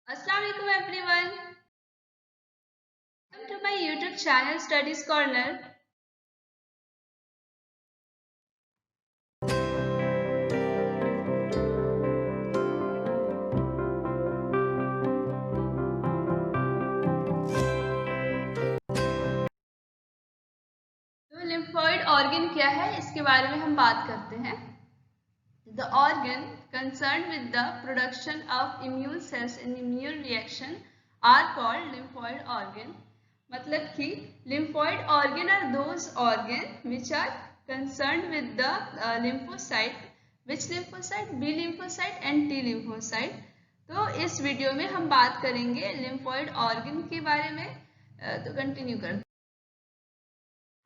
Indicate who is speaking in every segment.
Speaker 1: Assalamu alaikum everyone. Welcome to my YouTube channel Studies Corner. तो lymphoid organ क्या है इसके बारे में हम बात करते हैं. The organ concerned with the production of immune cells in immune reaction are called lymphoid organ. मतलब कि lymphoid organ are those organ which are concerned with the lymphocyte. Which lymphocyte? B lymphocyte and T lymphocyte. तो इस video में हम बात करेंगे lymphoid organ के बारे में. तो कंटिन्यू करते हैं.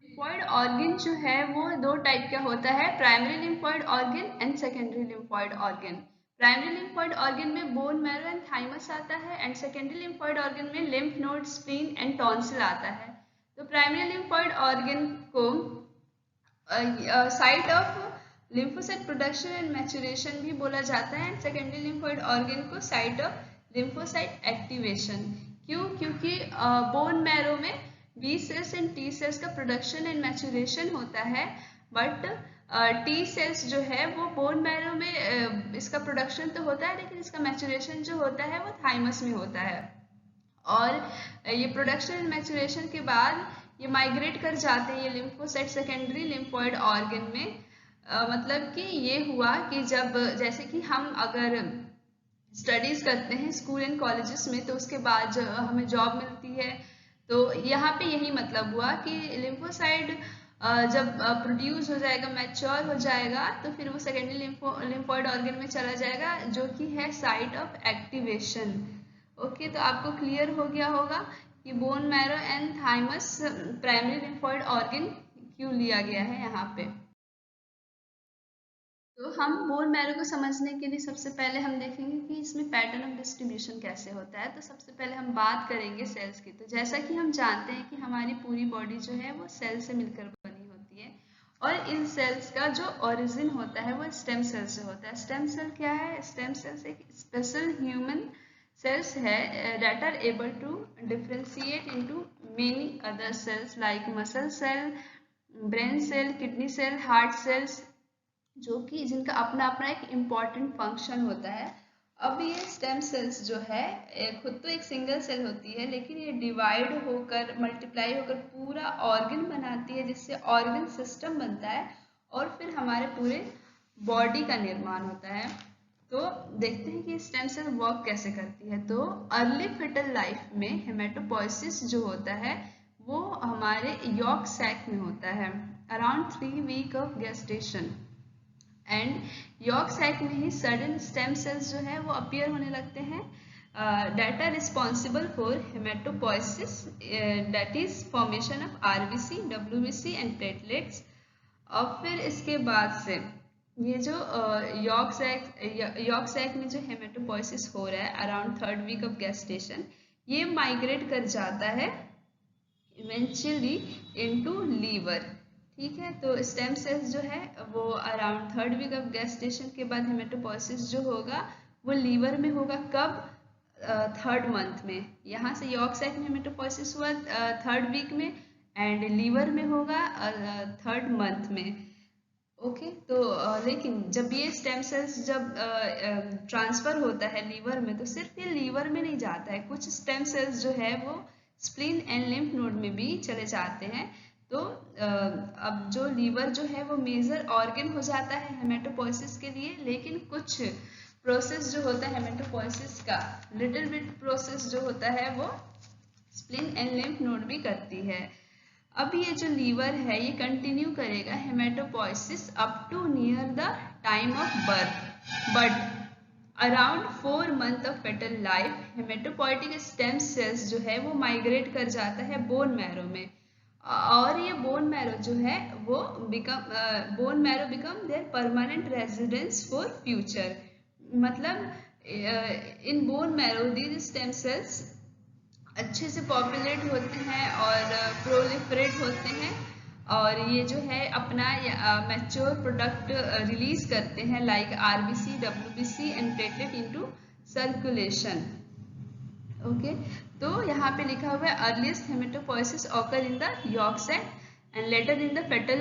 Speaker 1: लिम्फोइड ऑर्गन जो है वो दो टाइप का होता है, primary lymphoid organ and secondary lymphoid organ. Primary lymphoid organ में बोन मैरो एंड थाइमस आता है एंड सेकेंडरी लिम्फोइड ऑर्गन में lymph node, spleen and tonsil आता है. तो प्राइमरी लिम्फोइड ऑर्गन को site of lymphocyte production and maturation भी बोला जाता है एंड सेकेंडरी लिम्फोइड ऑर्गन को साइट ऑफ लिम्फोसाइट एक्टिवेशन. क्यों? क्योंकि बोन मैरो में B cells and T cells का प्रोडक्शन एंड मैच्योरेशन होता है, बट T सेल्स जो है वो बोन मैरो में इसका प्रोडक्शन तो होता है लेकिन इसका मैच्योरेशन जो होता है वो थाइमस में होता है. और ये प्रोडक्शन एंड मैच्योरेशन के बाद ये माइग्रेट कर जाते हैं ये लिम्फोसाइट सेकेंडरी लिम्फोइड ऑर्गन में. मतलब कि ये हुआ कि जब जैसे कि हम अगर स्टडीज करते हैं स्कूल एंड कॉलेजेस में तो उसके बाद हमें जॉब मिलती है, तो यहाँ पे यही मतलब हुआ कि लिम्फोसाइड जब प्रोड्यूस हो जाएगा, मैच्योर हो जाएगा, तो फिर वो सेकेंडरी लिम्फोइड ऑर्गन में चला जाएगा जो कि है साइट ऑफ एक्टिवेशन. ओके, तो आपको क्लियर हो गया होगा कि bone marrow and thymus primary lymphoid organ क्यों लिया गया है यहाँ पे. तो हम बोन मैरो को समझने के लिए सबसे पहले हम देखेंगे कि इसमें पैटर्न ऑफ डिस्ट्रीब्यूशन कैसे होता है. तो सबसे पहले हम बात करेंगे सेल्स की. तो जैसा कि हम जानते हैं कि हमारी पूरी बॉडी जो है वो सेल से मिलकर बनी होती है और इन सेल्स का जो ओरिजिन होता है वो स्टेम सेल से होता है. स्टेम सेल क्या है? स्टेम सेल्स एक special human cells that are able to differentiate into many other cells like muscle cell, brain cell, kidney cell, heart cells, जो कि जिनका अपना अपना एक इम्पॉर्टेंट फंक्शन होता है. अब ये स्टेम सेल्स जो है खुद तो एक सिंगल सेल होती है लेकिन ये डिवाइड होकर मल्टीप्लाई होकर पूरा ऑर्गन बनाती है जिससे ऑर्गन सिस्टम बनता है और फिर हमारे पूरे बॉडी का निर्माण होता है. तो देखते हैं कि स्टेम सेल वर्क कैसे करती है. तो अर्ली फिटल लाइफ में हेमेटोपोइसिस जो होता है वो हमारे यॉर्क सैक में होता है around 3 week of gestation and yolk sac में ही सडन स्टेम सेल्स जो है वो अपीयर होने लगते हैं that are responsible for hematopoiesis, that is formation of RBC, WBC and platelets. और फिर इसके बाद से ये जो यॉर्क सैक में जो हेमेटोपोइसिस हो रहा है around 3rd week of gestation, ये माइग्रेट कर जाता है इवेंचुअली इनटू लीवर. ठीक है, तो स्टेम सेल्स जो है वो around 3rd week of gestation के बाद हेमेटोपोइसिस जो होगा वो लीवर में होगा. कब? 3rd मंथ में. यहाँ से यॉर्क सैक में हेमेटोपोइसिस हुआ 3rd वीक में एंड लीवर में होगा 3rd मंथ में. ओके, तो लेकिन जब ये स्टेम सेल्स जब ट्रांसफर होता है लीवर में तो सिर्फ ये लीवर में नहीं जाता है, कुछ स्टेम सेल्स जो है वो स्प्लीन एंड लिम्फ नोड में भी चले जाते हैं. तो अब जो लीवर जो है वो मेजर ऑर्गन हो जाता है हेमेटोपोइसिस के लिए, लेकिन कुछ प्रोसेस जो होता है हेमेटोपोइसिस का लिटिल बिट प्रोसेस जो होता है वो स्प्लीन एंड लिम्फ नोड भी करती है. अब ये जो लीवर है ये कंटिन्यू करेगा haematopoiesis up to near the time of birth, but around 4 month of foetal life haematopoietic stem cells जो है वो माइग्रेट कर जाता है बोन मैरो में और ये बोन मैरो जो है वो bone marrow become their permanent residence for future. मतलब in bone marrow these stem cells अच्छे से पॉपुलेट होते हैं और प्रोलिफरेट होते हैं और ये जो है अपना मैच्योर प्रोडक्ट रिलीज करते हैं like RBC, WBC and platelet into circulation. Okay, तो यहाँ पे लिखा हुआ है earliest haematopoiesis occur in the yolk sac and later in the fetal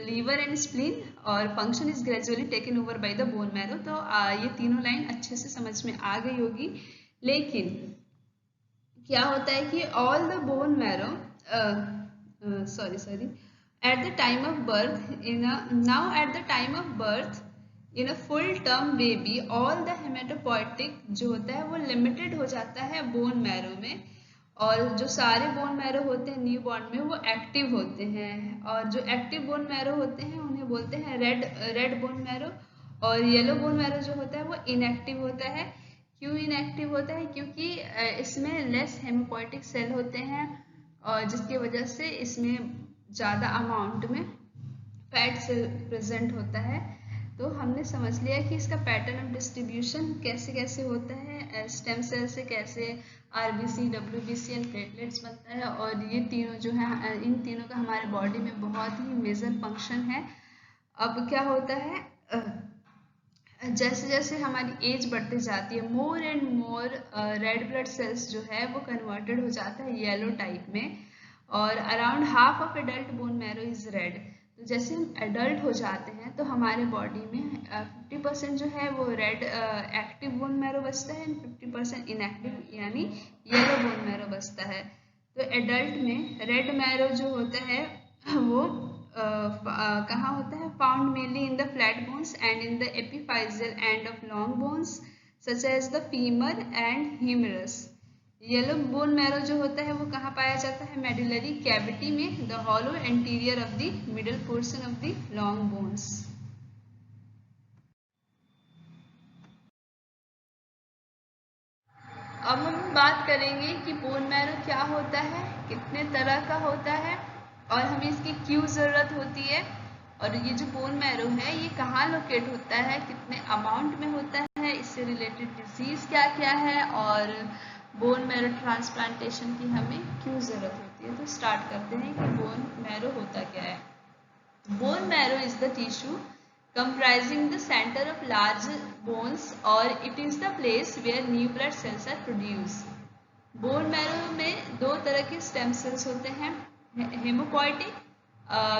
Speaker 1: liver and spleen और function is gradually taken over by the bone marrow। तो ये तीनों लाइन अच्छे से समझ में आ गई होगी। लेकिन क्या होता है कि all the bone marrow at the time of birth at the time of birth in a full term baby all the hematopoietic जो होता है वो limited हो जाता है bone marrow में, और जो सारे बोन मैरो होते हैं न्यू बॉर्न में वो एक्टिव होते हैं, और जो एक्टिव बोन मैरो होते हैं उन्हें बोलते हैं रेड बोन मैरो, और येलो बोन मैरो जो होता है वो इनएक्टिव होता है। क्यों इनएक्टिव होता है? क्योंकि इसमें लेस हेमोपोइटिक सेल होते हैं और जिसकी वजह से इसमें ज़्यादा अमाउंट में फैट सेल प्रेजेंट होता है। तो हमने समझ लिया कि इसका पैटर्न ऑफ डिस्ट्रीब्यूशन कैसे कैसे होता है, स्टेम सेल से कैसे आरबीसी, डब्ल्यूबीसी एंड प्लेटलेट्स बनता है, और ये तीनों जो है इन तीनों का हमारे बॉडी में बहुत ही मेजर फंक्शन है। अब क्या होता है, जैसे जैसे हमारी एज बढ़ती जाती है more and more red blood cells जो है वो कन्वर्टेड हो जाता है येलो टाइप में, और around half of adult bone marrow is red. तो जैसे हम एडल्ट हो जाते हैं तो हमारे बॉडी में 50% जो है वो रेड एक्टिव बोन मैरो बचता है एंड 50% इनएक्टिव यानी येलो बोन मैरो बचता है। तो एडल्ट में रेड मैरो जो होता है वो कहाँ होता है? Found mainly in the flat bones and in the epiphyseal end of long bones such as the femur and humerus. Yellow bone marrow जो होता है वो कहाँ पाया जाता है? मेडुलरी कैविटी में, the hollow anterior of the middle portion of the long bones. अब हम बात करेंगे कि बोन मैरो क्या होता है, कितने तरह का होता है और हमें इसकी क्यों ज़रूरत होती है, और ये जो बोन मैरो है ये कहाँ लोकेट होता है, कितने अमाउंट में होता है, इससे रिलेटेड डिजीज़ क्या क्या है, और बोन मैरो ट्रांसप्लांटेशन की हमें क्यों ज़रूरत होती है। तो स्टार्ट करते हैं कि बोन मैरो होता क्या है। Bone marrow is the tissue comprising the center of large bones or it is the place where new blood cells are produced। Bone marrow में दो तरह के स्टेम सेल्स होते हैं, haemopoietic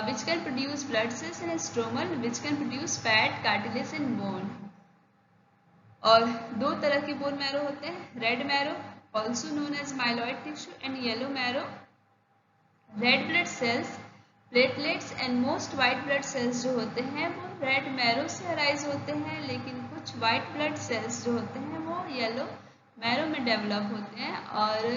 Speaker 1: which can produce blood cells and stromal which can produce fat, cartilage and bone। और दो तरह के बोन मैरो होते हैं, red marrow also known as myeloid tissue and yellow marrow। red blood cells, platelets and most white blood cells जो होते हैं वो red marrow से अराइज होते हैं, लेकिन कुछ white blood cells जो होते हैं वो yellow marrow में डेवलप होते हैं। और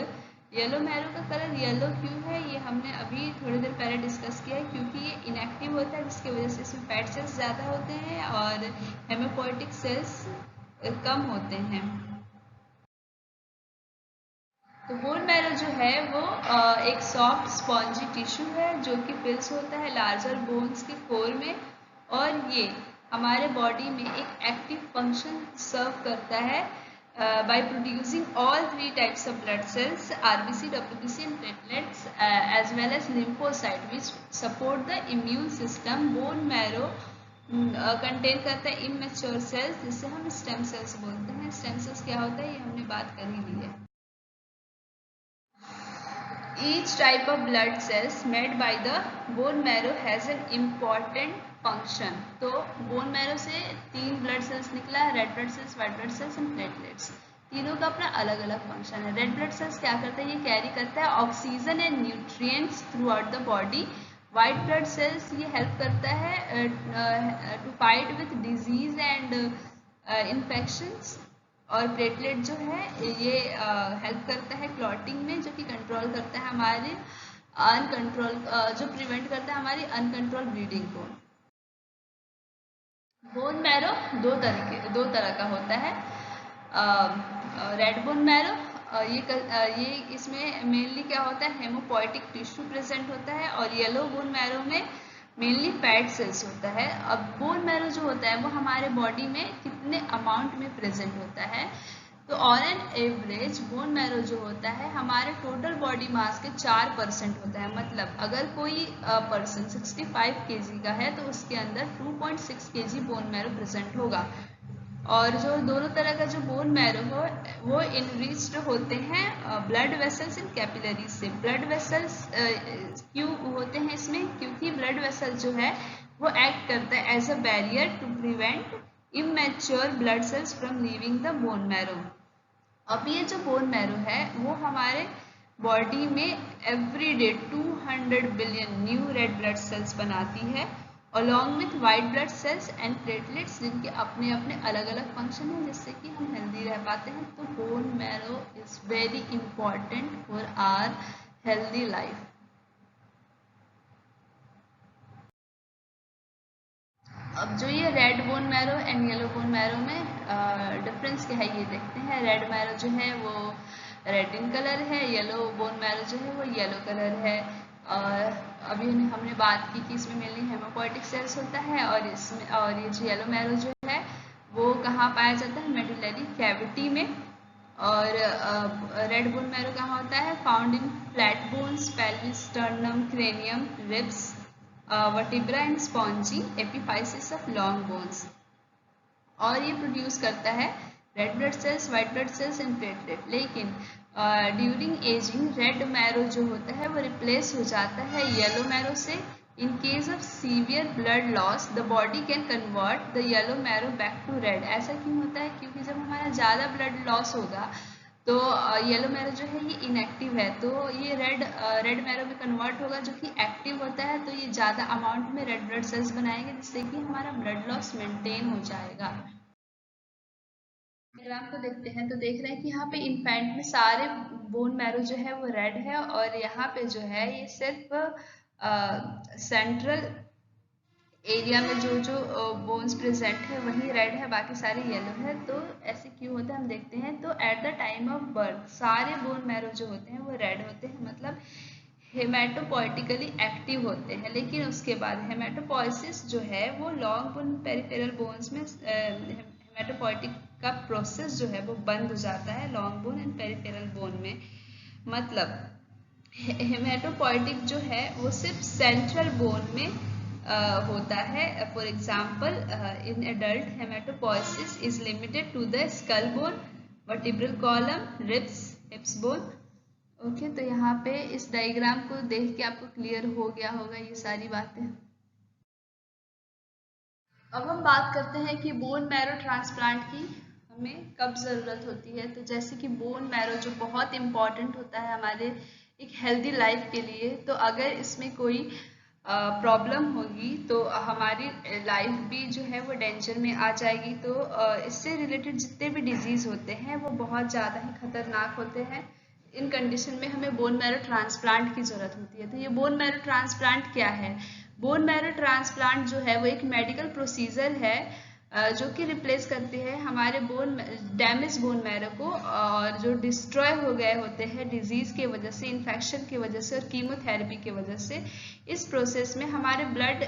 Speaker 1: येलो मैरो का कलर येलो क्यों है ये हमने अभी थोड़ी देर पहले डिस्कस किया है, क्योंकि ये इनएक्टिव होता है जिसकी वजह से इसमें फैट सेल्स ज़्यादा होते हैं और हेमोपोइटिक सेल्स कम होते हैं। तो बोन मैरो जो है वो एक सॉफ्ट स्पॉन्जी टिश्यू है जो कि फिल्स होता है लार्जर बोन्स के कोर में, और ये हमारे बॉडी में एक एक्टिव फंक्शन सर्व करता है by producing all three types of blood cells RBC, WBC and platelets as well as lymphocyte which support the immune system। bone marrow contain करता है immature cells जिसे हम stem cells बोलते हैं। stem cells क्या होता है ये हमने बात कर ही ली है। Each type of blood cells made by the bone marrow has an important function। तो bone marrow से तीन blood cells निकला है, red blood cells, white blood cells and platelets। तीनों का अपना अलग अलग फंक्शन है। रेड ब्लड सेल्स क्या करता है? ये कैरी करता है oxygen and nutrients throughout the body. White blood cells ये हेल्प करता है to fight with disease and infections, और प्लेटलेट जो है ये हेल्प करता है क्लॉटिंग में, जो कि कंट्रोल करता है हमारे अनकंट्रोल जो प्रिवेंट करता है हमारी अनकंट्रोल ब्लीडिंग को। बोन मैरो दो तरह का होता है। रेड बोन मैरो ये इसमें मेनली क्या होता है? हेमोपोइटिक टिश्यू प्रेजेंट होता है, और येलो बोन मैरो में मेनली फैट सेल्स होता है। अब बोन मैरो जो होता है वो हमारे बॉडी में कितने अमाउंट में प्रेजेंट होता है? तो on an average bone marrow जो होता है हमारे टोटल बॉडी मास के 4% होता है। मतलब अगर कोई पर्सन 65 kg का है तो उसके अंदर 2.6 kg बोन मैरो प्रेजेंट होगा, और जो दोनों तरह का जो बोन मैरो हो वो इनरिच्ड होते हैं ब्लड वेसल्स इन कैपिलरीज से। ब्लड वेसल्स क्यों होते हैं इसमें? क्योंकि ब्लड वेसल जो है वो एक्ट करता है as a barrier to prevent immature blood cells from leaving the bone marrow. अब ये जो बोन मैरो है वो हमारे बॉडी में every day 200 billion new red blood sales बनाती है along with white blood sales and platelets, जिनके अपने अपने अलग अलग फंक्शन हैं जिससे कि हम हेल्दी रह पाते हैं। तो bone marrow is very important for our healthy life. अब जो ये red bone marrow and yellow bone marrow में डिफरेंस क्या है ये देखते हैं। रेड मैरो जो है वो रेड इन कलर है, येलो बोन मैरो जो है वो येलो कलर है। अभी हमने बात की कि इसमें मेनली हेमोपोइटिक सेल्स होता है और ये जो येलो मैरो जो है वो कहाँ पाया जाता है? मेडुलरी कैविटी में। और रेड बोन मैरो कहाँ होता है? Found in flat bones, pelvis, sternum, cranium, ribs, vertebra and spongy epiphysis of long bones. और ये प्रोड्यूस करता है red blood sales, white blood sales and platelet. लेकिन ड्यूरिंग एजिंग रेड मैरो जो होता है वो रिप्लेस हो जाता है येलो मैरो से। In case of severe blood loss the body can convert the yellow marrow back to red. ऐसा क्यों होता है? क्योंकि जब हमारा ज़्यादा ब्लड लॉस होगा तो येलो मैरो जो है ये इनएक्टिव है, तो ये रेड मैरो में कन्वर्ट होगा जो कि एक्टिव होता है। तो ये ज़्यादा अमाउंट में रेड ब्लड सेल्स बनाएंगे जिससे कि हमारा ब्लड लॉस मेंटेन हो जाएगा। डायग्राम को देखते हैं तो देख रहे हैं कि यहाँ पे इन्फेंट में सारे बोन मैरो जो है वो रेड है और यहाँ पे जो है ये सिर्फ सेंट्रल एरिया में जो बोन्स प्रेजेंट है वही रेड है, बाकी सारे येलो है। तो ऐसे क्यों होता है हम देखते हैं। तो at the time of birth सारे बोन मैरो जो होते हैं वो रेड होते हैं, मतलब हेमेटोपोइटिकली एक्टिव होते हैं। लेकिन उसके बाद हेमेटोपोइसिस जो है वो लॉन्ग बोन पेरिफेरल बोन्स में हेमेटोपोइटिक का प्रोसेस जो है वो बंद हो जाता है long bone and peripheral bone में। मतलब हेमेटोपोइटिक जो है वो सिर्फ सेंट्रल बोन में होता है। For example in adult haematopoiesis is limited to the skull bone, vertebral column, ribs, hips bone. Okay, तो यहाँ पे इस डायग्राम को देख के आपको क्लियर हो गया होगा ये सारी बातें। अब हम बात करते हैं कि बोन मैरो ट्रांसप्लांट की हमें कब ज़रूरत होती है। तो जैसे कि बोन मैरो जो बहुत इम्पॉर्टेंट होता है हमारे एक हेल्दी लाइफ के लिए, तो अगर इसमें कोई प्रॉब्लम होगी तो हमारी लाइफ भी जो है वो डेंजर में आ जाएगी। तो इससे रिलेटेड जितने भी डिजीज़ होते हैं वो बहुत ज़्यादा ही खतरनाक होते हैं। इन कंडीशन में हमें बोन मैरो ट्रांसप्लांट की ज़रूरत होती है। तो ये बोन मैरो ट्रांसप्लांट क्या है? बोन मैरो ट्रांसप्लांट जो है वो एक मेडिकल प्रोसीजर है जो कि रिप्लेस करती है हमारे डैमेज बोन मैरो को, और जो डिस्ट्रॉय हो गए होते हैं डिजीज़ के वजह से, इन्फेक्शन की वजह से और कीमोथेरेपी की वजह से। इस प्रोसेस में हमारे ब्लड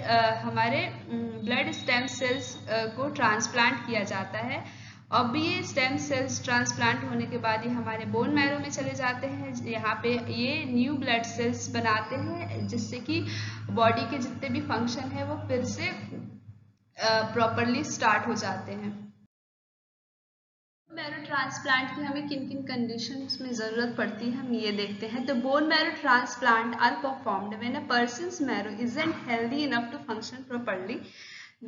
Speaker 1: स्टेम सेल्स को ट्रांसप्लांट किया जाता है। अब ये स्टेम सेल्स ट्रांसप्लांट होने के बाद ये हमारे बोन मैरो में चले जाते हैं। यहाँ पे ये न्यू ब्लड सेल्स बनाते हैं जिससे कि बॉडी के जितने भी फंक्शन है वो फिर से प्रॉपरली स्टार्ट हो जाते हैं। मैरो ट्रांसप्लांट की हमें किन किन कंडीशंस में ज़रूरत पड़ती है हम ये देखते हैं। तो bone marrow transplant are performed when a person's marrow isn't healthy enough to function properly.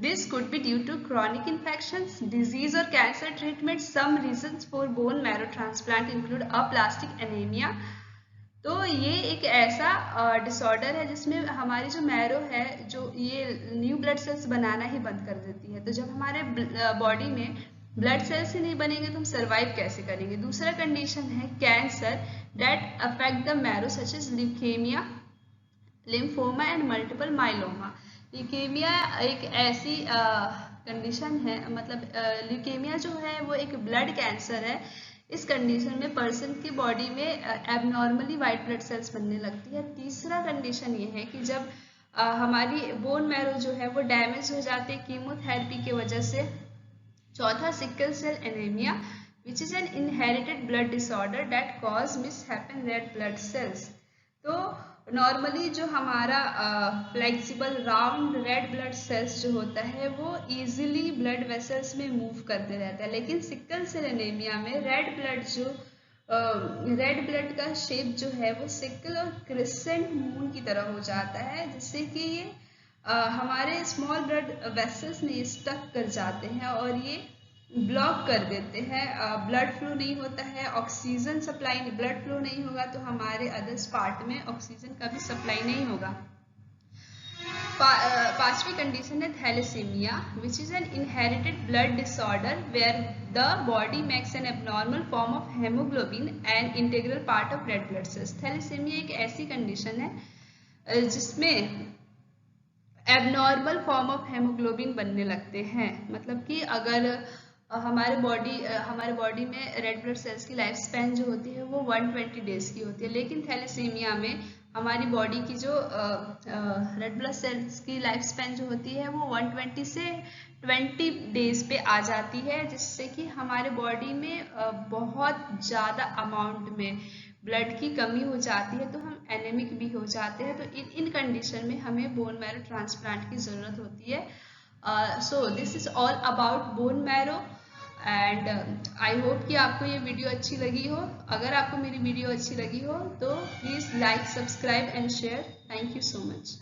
Speaker 1: This could be due to chronic infections, disease or cancer treatment. Some reasons for bone marrow transplant include aplastic anemia. तो ये एक ऐसा disorder है जिसमें हमारी जो marrow है जो ये न्यू ब्लड सेल्स बनाना ही बंद कर देती है। तो जब हमारे बॉडी में ब्लड सेल्स ही नहीं बनेंगे तो हम सर्वाइव कैसे करेंगे। दूसरा कंडीशन है cancer that affect the marrow such as leukaemia, lymphoma and multiple myeloma. Leukaemia एक ऐसी कंडीशन है, मतलब ल्यूकेमिया जो है वो एक ब्लड कैंसर है। इस कंडीशन में पर्सन की बॉडी में एबनॉर्मली वाइट ब्लड सेल्स बनने लगती है। तीसरा कंडीशन ये है कि जब हमारी बोन मैरो जो है वो डैमेज हो जाती है कीमोथेरेपी की वजह से। चौथा sickle cell anaemia which is an inherited blood disorder that cause misshapen red blood cells. तो नॉर्मली जो हमारा flexible round red blood cells जो होता है वो इजीली ब्लड वेसल्स में मूव करते रहता है, लेकिन सिकल सेल एनीमिया में रेड ब्लड का शेप जो है वो सिकल और क्रिसेंट मून की तरह हो जाता है, जिससे कि ये हमारे स्मॉल ब्लड वेसल्स में स्टक कर जाते हैं और ये ब्लॉक कर देते हैं। ब्लड फ्लो नहीं होता है, ऑक्सीजन सप्लाई, ब्लड फ्लो नहीं होगा तो हमारे अदर्स पार्ट में ऑक्सीजन का भी सप्लाई नहीं होगा। पांचवी कंडीशन है thalassaemia, which is an inherited blood disorder where the body makes an abnormal form of haemoglobin and integral part of red blood cells. Thalassaemia एक ऐसी कंडीशन है जिसमें एबनॉर्मल फॉर्म ऑफ हेमोग्लोबिन बनने लगते हैं। मतलब कि अगर हमारे बॉडी में रेड ब्लड सेल्स की लाइफ स्पैन जो होती है वो 120 डेज की होती है, लेकिन थैलेसीमिया में हमारी बॉडी की जो रेड ब्लड सेल्स की लाइफ स्पैन जो होती है वो 120 से 20 डेज पे आ जाती है, जिससे कि हमारे बॉडी में बहुत ज़्यादा अमाउंट में ब्लड की कमी हो जाती है, तो हम एनेमिक भी हो जाते हैं। तो इन कंडीशन में हमें बोन मैरो ट्रांसप्लांट की ज़रूरत होती है। So this is all about bone marrow and I hope कि आपको ये वीडियो अच्छी लगी हो। अगर आपको मेरी वीडियो अच्छी लगी हो तो please like, subscribe and share. Thank you so much.